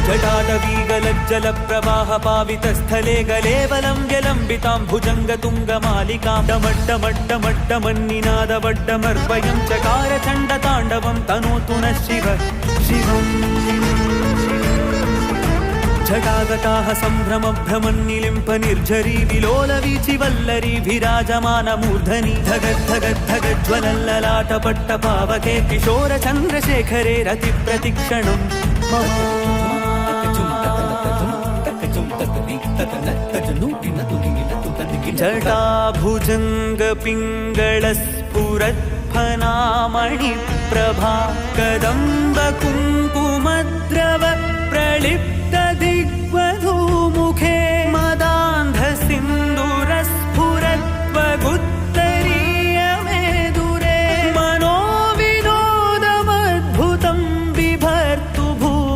जटाटवीगलज्जलप्रवाह पावितस्थले गलेवलं व्यलम्बितां भुजङ्गतुङ्गमालिकां डमड्डमड्डमड्डमन्निनादवड्डमर्वयं चकार चण्डताण्डवं तनोतु नः शिव शिवम् जटागताः सम्भ्रमभ्रमन्निलिम्प निर्झरी विलोलवीचि वल्लरी विराजमानमूर्धनि धगद्धगद्धगज्ज्वलल्ललाटपट्टपावके किशोरचन्द्रशेखरे रतिप्रतिक्षणम् जटाभुजङ्गपिङ्गळस्फुरत्फनामणिप्रभा कदम्बकुङ्कुम